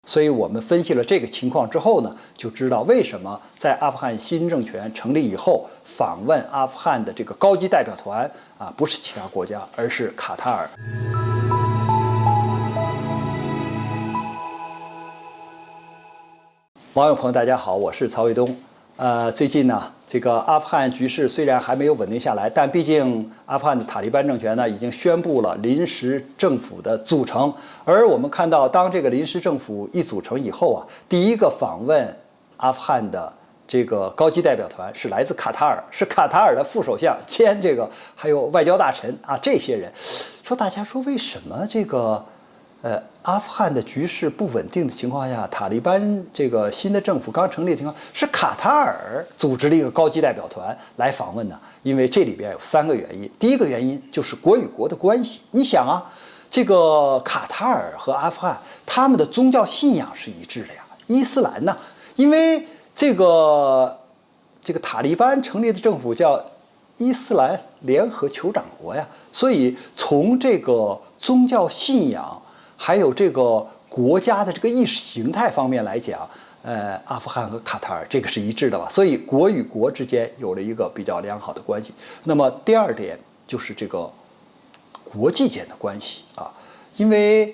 所以我们分析了这个情况之后呢，就知道为什么在阿富汗新政权成立以后，访问阿富汗的这个高级代表团不是其他国家，而是卡塔尔。网友朋友，大家好，我是曹卫东。最近呢，这个阿富汗局势虽然还没有稳定下来，但毕竟阿富汗的塔利班政权呢已经宣布了临时政府的组成。而我们看到，当这个临时政府一组成以后第一个访问阿富汗的这个高级代表团是来自卡塔尔，是卡塔尔的副首相兼这个还有外交大臣这些人。大家说为什么这个？阿富汗的局势不稳定的情况下，塔利班这个新的政府刚成立的情况，是卡塔尔组织了一个高级代表团来访问呢？因为这里边有3个原因。第一个原因就是国与国的关系。你想这个卡塔尔和阿富汗他们的宗教信仰是一致的呀，伊斯兰呢，因为这个塔利班成立的政府叫伊斯兰联合酋长国呀，所以从这个宗教信仰还有这个国家的这个意识形态方面来讲，阿富汗和卡塔尔这个是一致的吧？所以国与国之间有了一个比较良好的关系。那么第二点就是这个国际间的关系因为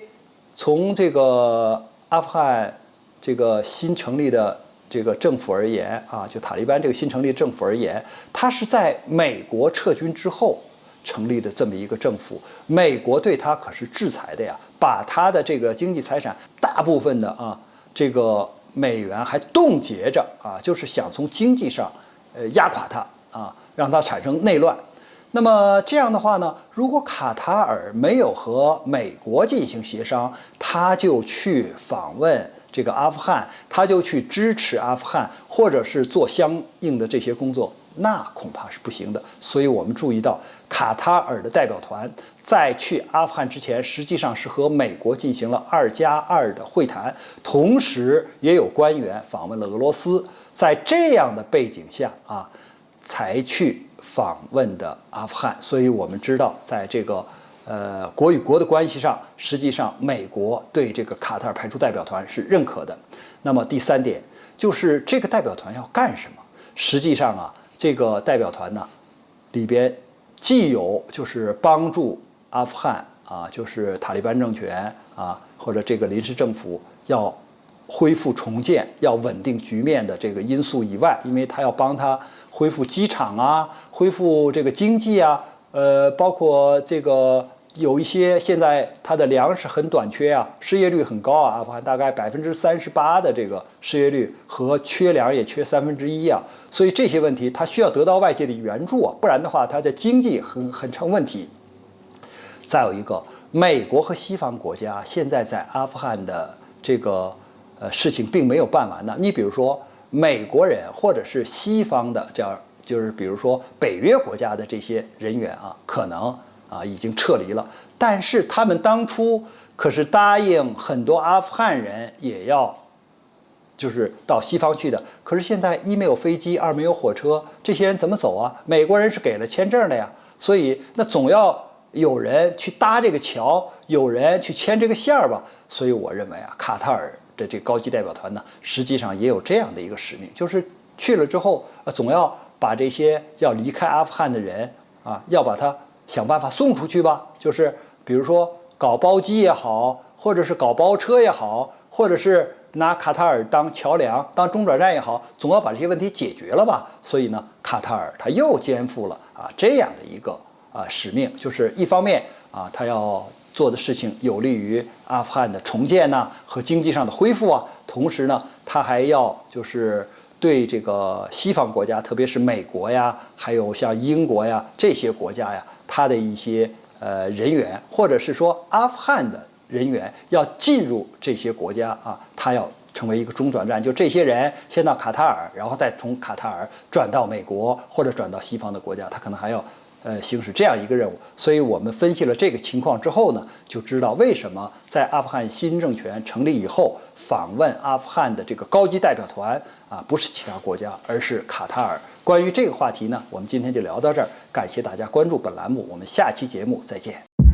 从这个阿富汗这个新成立的这个政府而言就塔利班这个新成立的政府而言，它是在美国撤军之后成立的这么一个政府，美国对他可是制裁的呀，把他的这个经济财产大部分的这个美元还冻结着就是想从经济上压垮他让他产生内乱。那么这样的话呢，如果卡塔尔没有和美国进行协商，他就去访问这个阿富汗，他就去支持阿富汗，或者是做相应的这些工作，那恐怕是不行的。所以我们注意到，卡塔尔的代表团在去阿富汗之前，实际上是和美国进行了2+2的会谈，同时也有官员访问了俄罗斯。在这样的背景下才去访问的阿富汗。所以我们知道，在这个国与国的关系上，实际上美国对这个卡塔尔派出代表团是认可的。那么第3点就是这个代表团要干什么？实际上这个代表团呢，里边既有就是帮助阿富汗就是塔利班政权或者这个临时政府要恢复重建、要稳定局面的这个因素以外，因为他要帮他恢复机场恢复这个经济包括这个有一些现在它的粮食很短缺失业率很高阿富汗大概38%的这个失业率和缺粮也缺1/3所以这些问题它需要得到外界的援助不然的话它的经济很成问题。再有一个，美国和西方国家现在在阿富汗的这个事情并没有办完呢。你比如说美国人或者是西方的就是比如说北约国家的这些人员可能已经撤离了，但是他们当初可是答应很多阿富汗人也要就是到西方去的，可是现在一没有飞机，二没有火车，这些人怎么走美国人是给了签证的呀，所以那总要有人去搭这个桥，有人去牵这个线吧。所以我认为卡塔尔的这高级代表团呢，实际上也有这样的一个使命，就是去了之后总要把这些要离开阿富汗的人要把他想办法送出去吧，就是比如说搞包机也好，或者是搞包车也好，或者是拿卡塔尔当桥梁、当中转站也好，总要把这些问题解决了吧。所以呢，卡塔尔他又肩负了这样的一个使命，就是一方面他要做的事情有利于阿富汗的重建和经济上的恢复同时呢，他还要就是对这个西方国家，特别是美国还有像英国这些国家他的一些人员，或者是说阿富汗的人员要进入这些国家他要成为一个中转站，就这些人先到卡塔尔，然后再从卡塔尔转到美国或者转到西方的国家，他可能还要行使这样一个任务。所以我们分析了这个情况之后呢，就知道为什么在阿富汗新政权成立以后，访问阿富汗的这个高级代表团不是其他国家，而是卡塔尔。关于这个话题呢，我们今天就聊到这儿，感谢大家关注本栏目，我们下期节目再见。